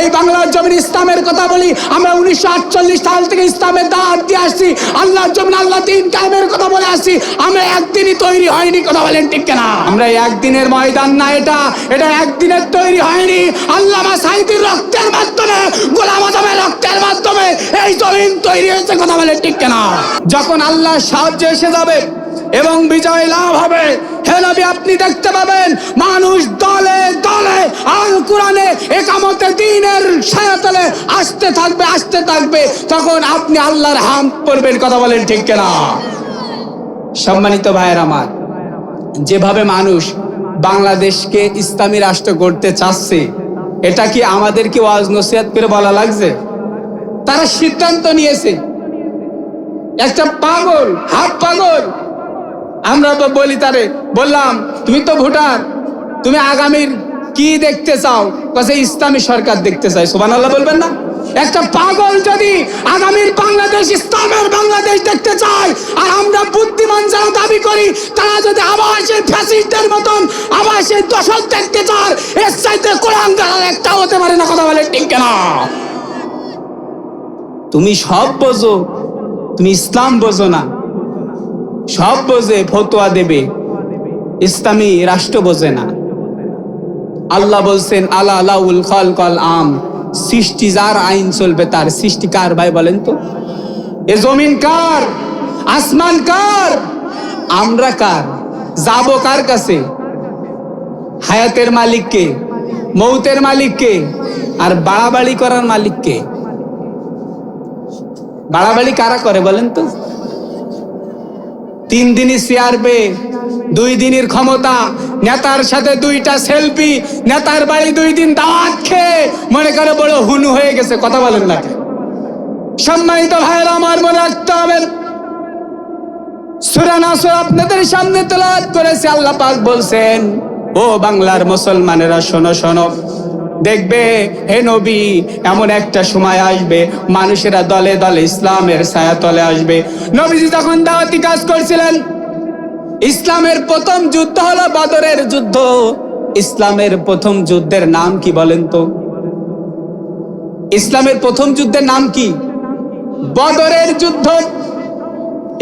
এই বাংলার জমিন ইসলামের কথা বলি। আমরা 1948 সাল থেকে ইসলামের দাওয়াত দিয়ে আসছি, আল্লাহর জমিন আল্লাহ দ্বীন কায়েমের কথা বলে আসছি। আমরা একদিনই তৈরি হয়নি, কথা বলেন ঠিক কিনা? আমরা একদিনের ময়দান না, এটা একদিনের তৈরি হয়নি। আল্লামা সাঈদীর রক্তের মাধ্যমে, গোলাম আজমের রক্তের মাধ্যমে এই জমিন তৈরি হয়েছে, কথা বলেন ঠিক কিনা? যখন আল্লাহর সাহায্য এসে যাবে এবং বিজয় লাভ হবে, হে নবী আপনি দেখতে পাবেন মানুষ দলে দলে আল কোরআনে একামতে দ্বীনের ছায়াতলে আসতে থাকবে। তখন আপনি আল্লাহর হামদ পড়বেন, কথা বলেন ঠিক কিনা? সম্মানিত ভাইয়ের আমার, যেভাবে মানুষ বাংলাদেশকে ইসলামী রাষ্ট্র করতে চাচ্ছে, এটা কি আমাদেরকে ওয়াজ নসিহত করে বলা লাগছে? তারা সিদ্ধান্ত নিয়েছে। একটা পাগল, হাফ পাগল, আমরা বলি তারে, বললাম তুমি তো ভোটার, তুমি আগামীর কি দেখতে চাও? কাছে ইসলামী সরকার দেখতে চাই। সুবহানাল্লাহ বলবেন না? একটা পাগল যদি আগামীর বাংলাদেশ ইসলামের বাংলাদেশ দেখতে চায়, আর আমরা বুদ্ধিমান যারা দাবি করি তারা যদি আবার সেই ফ্যাসিস্টদের মতন আবার সেই দশক দেখতে চায়, এর চাইতে কোরআন দ্বারা একটা হতে পারে না, কথা বলে ঠিক না? তুমি সব বোঝো, তুমি ইসলাম বোঝো না। সব বোঝে ফতোয়া দেবে, ইসলামী রাষ্ট্র বোঝে না। আল্লাহ বলছেন আলা লাউল খালকাল আম, সৃষ্টি যার আইন চলবে তার। সৃষ্টি কার ভাই বলেন তো? এ জমিন কার? আসমান কার? আমরা কার? যাব কার কাছে? হায়াতের মালিক কে? মৌতের মালিক কে? আর বাড়াবাড়ি করার মালিক কে? বাড়াবাড়ি কারা করে বলেন তো? 3 দিনই সিআরপি, 2 দিনের ক্ষমতা, নেতার সাথে 2টা সেলফি, নেতার বাড়ি 2 দিন দাওয়াত খেয়ে মনে করে বড় হুনু হয়ে গেছে, কথা বলেন না? সম্মানিত ভাইয়েরা আমার, মনে রাখতে হবে সূরা নাসর আপনাদের সামনে তেলাওয়াত করেছে। আল্লাহ পাক বলছেন, ও বাংলার মুসলমানেরা শোনো শোনো, দেখবে হে নবী এমন একটা সময় আসবে মানুষেরা দলে দলে ইসলামের ছায়াতলে আসবে। নবীজি যখন দাওয়াতি কাজ করছিলেন, ইসলামের প্রথম যুদ্ধ হলো বদরের যুদ্ধ। ইসলামের প্রথম যুদ্ধের নাম কি বলেন তো? ইসলামের প্রথম যুদ্ধের নাম কি? বদরের যুদ্ধ।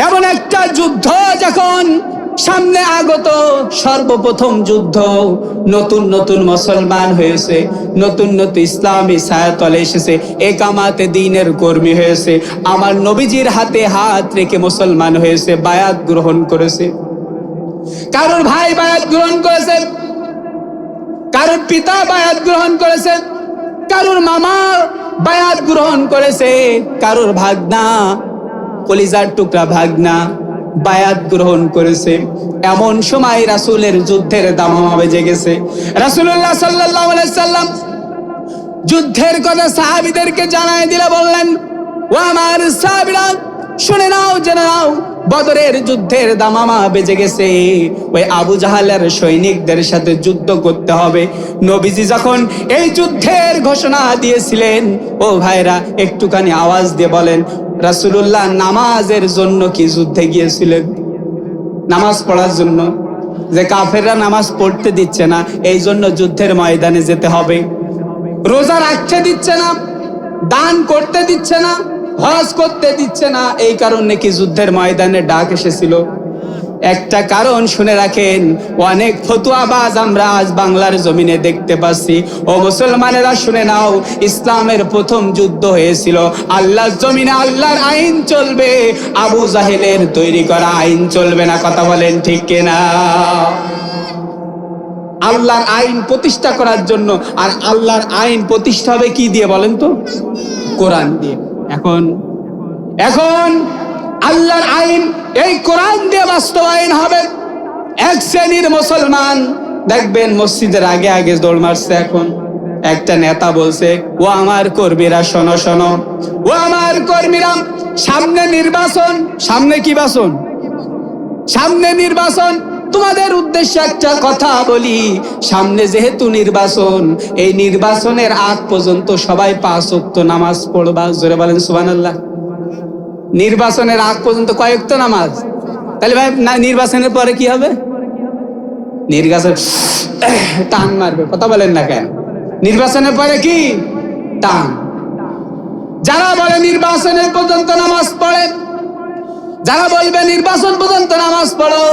এমন একটা যুদ্ধ যখন সামনে আগত, সর্বপ্রথম যুদ্ধ, নতুন নতুন মুসলমান হয়েছে, নতুন নতুন ইসলামী ছায়াতলে এসেছে, একামাতে দ্বীনের কর্মী হয়েছে, আমার নবীজির হাতে হাত রেখে মুসলমান হয়েছে, বায়াত গ্রহণ করেছে। কারোর ভাই বায়াত গ্রহণ করেছে, কারোর পিতা বায়াত গ্রহণ করেছে, কারোর মামা বায়াত গ্রহণ করেছে, কারোর ভাগনা, কলিজার টুকরা ভাগনা বায়াত গ্রহণ করেছে। এমন সময় রাসূলের যুদ্ধের দামামা বেজে গেছে। রাসূলুল্লাহ সাল্লাল্লাহু আলাইহি সাল্লাম যুদ্ধের কথা সাহাবীদেরকে জানায় দিলে বললেন, ও আমার সাহাবীরা শুনে নাও, জেনে নাও, বদরের যুদ্ধের দামামা বেজে গেছে। ওই আবু জাহালের সৈনিকদের সাথে যুদ্ধ করতে হবে। নবীজি যখন এই যুদ্ধের ঘোষণা দিয়েছিলেন, ও ভাইরা একটুখানি আওয়াজ দিয়ে বলেন, রাসূলুল্লাহ নামাজের জন্য কি যুদ্ধে গিয়েছিলেন? নামাজ পড়ার জন্য। যে কাফেররা নামাজ পড়তে দিচ্ছে না, এই জন্য যুদ্ধের ময়দানে যেতে হবে। রোজা রাখতে দিচ্ছে না, দান করতে দিচ্ছে না, হজ করতে দিচ্ছে না, এই কারণে কি যুদ্ধের ময়দানে ডাক এসেছিল? একটা কারণ শুনে রাখেন, অনেক ফতুয়াবাজ আমরা আজ বাংলার জমিনে দেখতে পাচ্ছি। ও মুসলমানেরা শুনে নাও, ইসলামের প্রথম যুদ্ধ হয়েছিল আল্লাহর জমিনে। আল্লাহর আইন চলবে, আবু জাহেলের তৈরি করা আইন চলবে না, কথা বলেন ঠিক কিনা? আল্লাহর আইন প্রতিষ্ঠা করার জন্য, আর আল্লাহর আইন প্রতিষ্ঠা হবে কি দিয়ে বলেন তো? কোরআন দিয়ে। এখন আল্লাহর আইন এই কোরআন দিয়ে বাস্তবায়ন হবে। এক শ্রেণীর মুসলমান দেখবেন মসজিদের আগে আগে দৌড় মারছে। এখন একটা নেতা বলছে, ও আমার কর্মীরা শোনো শোনো, ও আমার কর্মীরা, সামনে নির্বাচন। সামনে কি বাসন? সামনে নির্বাচন। তোমাদের উদ্দেশ্যে একটা কথা বলি, সামনে যেহেতু নির্বাচন, এই নির্বাচনের আগ পর্যন্ত সবাই 5 ওয়াক্ত নামাজ পড়বা। জোরে বলেন সুবহানাল্লাহ। নির্বাচনের আগ পর্যন্ত কয় ওয়াক্ত নামাজ? তাহলে ভাই নির্বাচনের পরে কি হবে? নির্বাচন টান মারবে, কথা বলেন না কেন? নির্বাচনের পরে কি? টান। যারা বলে নির্বাচনের পর্যন্ত নামাজ পড়ে, যারা বলবে নির্বাচন পর্যন্ত নামাজ পড়ো,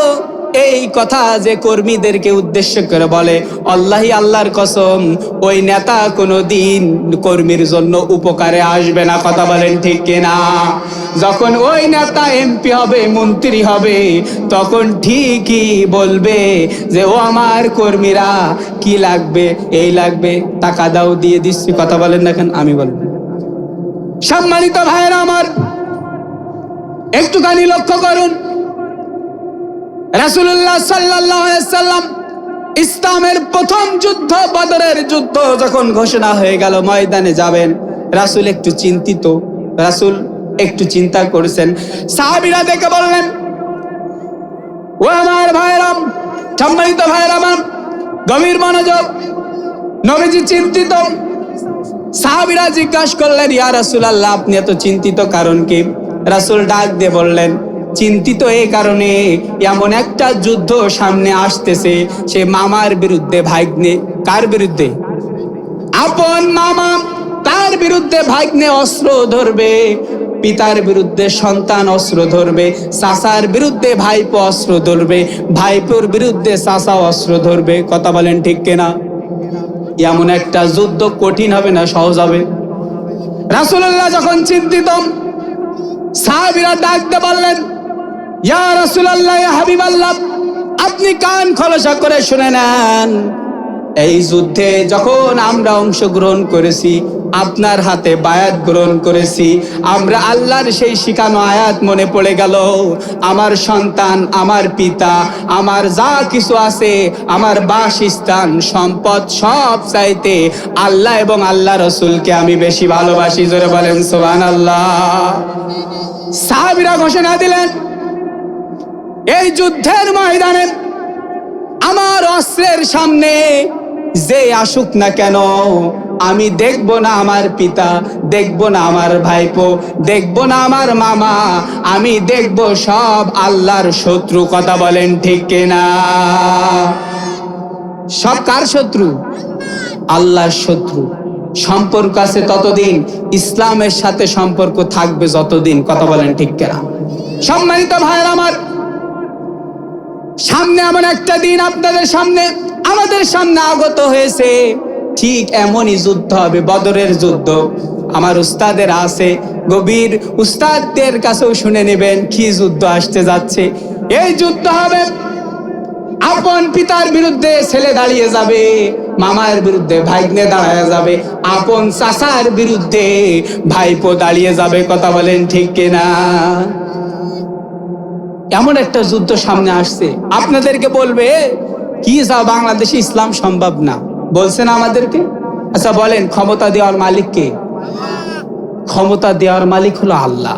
এই কথা যে কর্মীদেরকে উদ্দেশ্য করে বলে, আল্লাহি আল্লাহর কসম, ওই নেতা কোনোদিন কর্মীর জন্য উপকারে আসবে না। কথা বলেন ঠিক কিনা? যখন ওই নেতা এমপি হবে, মন্ত্রী হবে, তখন ঠিকই বলবে যে ও আমার কর্মীরা কি লাগবে, এই লাগবে, টাকা দাও, দিয়ে দিচ্ছি। কথা বলেন না কেন? আমি বলবো। সম্মানিত ভাইরা আমার, একটুখানি লক্ষ্য করুন, রাসূলুল্লাহ সাল্লাল্লাহু আলাইহি সাল্লাম ইসলামের প্রথম যুদ্ধ, বদরের যুদ্ধ যখন ঘোষণা হয়ে গেল ময়দানে যাবেন, রাসূল একটু চিন্তিত, রাসূল একটু চিন্তা করেছেন। সাহাবীরা দেখে বললেন, ও আমার ভাইরা, সম্মানিত ভাইরা আমার, গভীর মনোযোগ, নবীজি চিন্তিত। সাহাবীরা জিজ্ঞাসা করলেন, ইয়া রাসূলুল্লাহ, আপনি এত চিন্তিত কারণ কি? রাসূল ডাক দিয়ে বললেন, চিন্তিত এই কারণে, এমন একটা যুদ্ধ সামনে আসতেছে, সে মামার বিরুদ্ধে ভাগ্নে। কার বিরুদ্ধে? আপন মামা, তার বিরুদ্ধে ভাগ্নে অস্ত্র ধরবে, পিতার বিরুদ্ধে সন্তান অস্ত্র ধরবে, চাচার বিরুদ্ধে ভাইপো অস্ত্র ধরবে, ভাইপোর বিরুদ্ধে চাচা অস্ত্র ধরবে। কথা বলেন ঠিক কিনা? এমন একটা যুদ্ধ কঠিন হবে না সহজ হবে? রাসূলুল্লাহ যখন চিন্তিত, সাহাবীরা ডাকতে বললেন, ইয়া রাসূলুল্লাহ, ইয়া হাবিবাল্লাহ, আপনি কান খোলসা করে শুনে নেন। এই যুদ্ধে যখন আমরা অংশগ্রহণ করেছি, আপনার হাতে বায়াত গ্রহণ করেছি, আমরা আল্লাহর সেই শিখানো আয়াত মনে পড়ে গেল, আমার সন্তান, আমার পিতা, আমার যা কিছু আছে, আমার বাসস্থান, সম্পদ, সব চাইতে আল্লাহ এবং আল্লাহ রাসূলকে আমি বেশি ভালোবাসি। জোরে বলেন সুবহানাল্লাহ। সাহাবীরা ঘোষণা দিলেন, এই যুদ্ধের ময়দানে আমার অস্ত্রের সামনে যে আসুক না কেন, আমি দেখব না আমার পিতা, দেখব না আমার ভাইপো, দেখব না আমার মামা, আমি দেখব সব আল্লাহর শত্রু। কথা বলেন ঠিক কিনা? সব কার শত্রু? আল্লাহর শত্রু। সম্পর্ক আছে ততদিন, ইসলামের সাথে সম্পর্ক থাকবে যতদিন। কথা বলেন ঠিক কিনা? সম্মানিত ভাইরা আমার, সামনে এমন একটা দিন আপনাদের সামনে, আমাদের সামনে আগত হয়েছে, ঠিক এমনই যুদ্ধ হবে, বদরের যুদ্ধ। আমার উস্তাদের আছে, গভীর উস্তাদদের কাছেও শুনে নেবেন কি যুদ্ধ আসতে যাচ্ছে। এই যুদ্ধ হবে, আপন পিতার বিরুদ্ধে ছেলে দাঁড়িয়ে যাবে, মামার বিরুদ্ধে ভাগ্নে দাঁড়িয়ে যাবে, আপন চাচার বিরুদ্ধে ভাইপো দাঁড়িয়ে যাবে। কথা বলেন ঠিক কিনা? এমন একটা যুদ্ধ সামনে আসছে, আপনাদেরকে বলবে কি যা বাংলাদেশে ইসলাম সম্ভব না, বলছেন আমাদেরকে। আচ্ছা বলেন, ক্ষমতা দেওয়ার মালিক কে? ক্ষমতা দেওয়ার মালিক হলো আল্লাহ।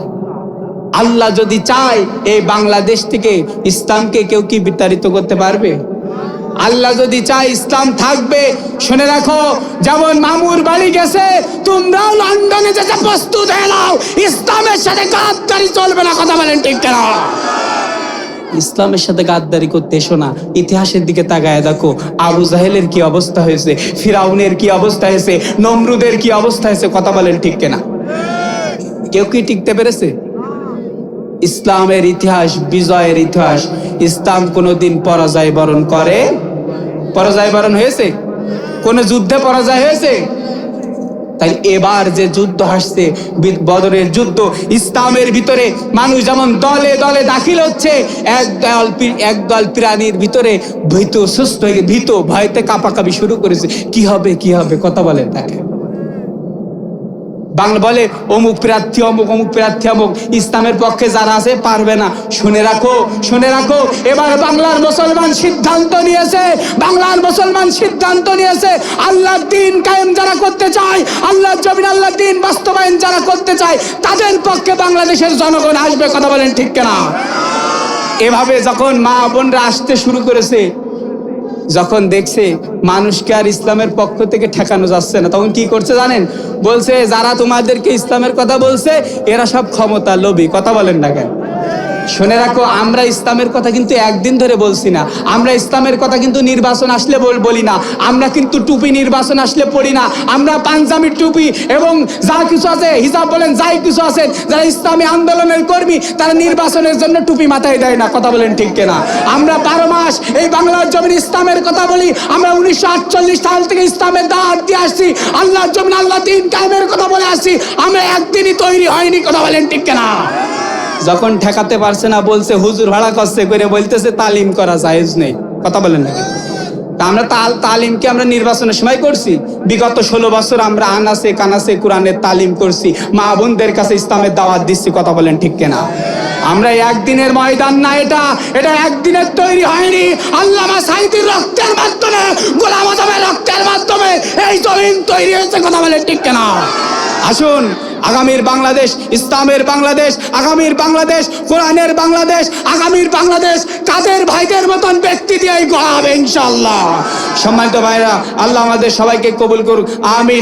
আল্লাহ যদি চায় এই বাংলাদেশ থেকে ইসলামকে কেউ কি বিতাড়িত করতে পারবে? আল্লাহ যদি চায় ইসলাম থাকবে। শুনে রাখো, যেমন মামুর বাড়ি গেছে, তোমরাও লন্ডনে যেতে প্রস্তুত হয়ে নাও, ইসলামের সাথে গাদ্দারি চলবে না। কথা বলেন ঠিক কিনা? ইসলামের সাথে গাদ্দারি করতে এসো না। ইতিহাসের দিকে তাকায় দেখো, আবু জাহেলের কি অবস্থা হয়েছে, ফিরাউনের কি অবস্থা হয়েছে, নমরুদের কি অবস্থা হয়েছে। কথা বলেন ঠিক কিনা? কেউ কি টিকতে পেরেছে? ইসলামের ইতিহাস বিজয়ের ইতিহাস। ইসলাম কোনোদিন পরাজয় বরণ করে? পরাজয় বরণ হয়েছে? কোন যুদ্ধে পরাজয় হয়েছে? তাই এবার যে যুদ্ধ আসছে, বদরের যুদ্ধ, ইসলামের ভিতরে মানুষ যেমন দলে দলে দাখিল হচ্ছে, এক দল প্রাণীর ভিতরে ভীত, সুস্থ হয়ে ভীত, ভয়তে কাঁপাকাঁপি শুরু করেছে। কি হবে, কি হবে? কথা বলেন তাকে। বাংলা বলে অমুক প্রার্থী অমুক, অমুক প্রার্থী অমুক, ইসলামের পক্ষে যারা আছে পারবে না। শুনে রাখো, শুনে রাখো, এবার বাংলার মুসলমান সিদ্ধান্ত নিয়েছে, বাংলার মুসলমান সিদ্ধান্ত নিয়েছে, আল্লাহর দ্বীন কায়েম যারা করতে চায়, আল্লাহর জমিন আল্লাহর দ্বীন বাস্তবায়ন যারা করতে চায়, তাদের পক্ষে বাংলাদেশের জনগণ আসবে। কথা বলেন ঠিক কিনা? এভাবে যখন মা বোনরা আসতে শুরু করেছে, যখন দেখছে মানুষকে আর ইসলামের পক্ষ থেকে ঠেকানো যাচ্ছে না, তখন কি করছে জানেন? বলছে, যারা তোমাদেরকে ইসলামের কথা বলছে এরা সব ক্ষমতা লোভী। কথা বলেন না কেন? শুনে রাখো, আমরা ইসলামের কথা কিন্তু একদিন ধরে বলছি না। আমরা ইসলামের কথা কিন্তু নির্বাচন আসলে বলি না। আমরা কিন্তু টুপি নির্বাচন আসলে পড়ি না। আমরা পাঞ্জাবি টুপি এবং যা কিছু আছে, হিজাব বলেন, যাই কিছু আছে, যারা ইসলামী আন্দোলনের কর্মী তারা নির্বাচনের জন্য টুপি মাথায় দেয় না। কথা বলেন ঠিক কিনা? আমরা 12 মাস এই বাংলার জমিন ইসলামের কথা বলি। আমরা 1948 সাল থেকে ইসলামের দাওয়াত দিয়ে আসছি। আল্লাহর জমিন আল্লাহ দ্বীন কায়েমের কথা বলে আসছি। আমরা একদিনই তৈরি হয়নি। কথা বলেন ঠিক কিনা? যখন ঠেকাতে পারছে না, বলছে হুজুর ভাড়া করছে করে, বলতেছে তালিম করা জায়েজ নেই। কথা বলেন না? আমরা তালিমকে আমরা নির্বাচনের সময় করছি। বিগত 16 বছর আমরা আনাসে কানাসে কোরআনের তালিম করছি, মা বোনদের কাছে ইসলামের দাওয়াত দিচ্ছি। কথা বলেন ঠিক কিনা? আমরা একদিনের ময়দান না, এটা একদিনের তৈরি হয়নি। আল্লামা সাঈদীর রক্তের মাধ্যমে, গোলাম আযমের রক্তের মাধ্যমে এই জমিন তৈরি হয়েছে। কথা বলেন ঠিক কিনা? আসুন, আগামীর বাংলাদেশ ইসলামের বাংলাদেশ, আগামীর বাংলাদেশ কোরআনের বাংলাদেশ, আগামীর বাংলাদেশ কাদের ভাইদের মতন ব্যক্তি দিয়েই গড়া হবে ইনশাআল্লাহ। সম্মানিত ভাইরা, আল্লাহ আমাদের সবাইকে কবুল করুক। আমিন।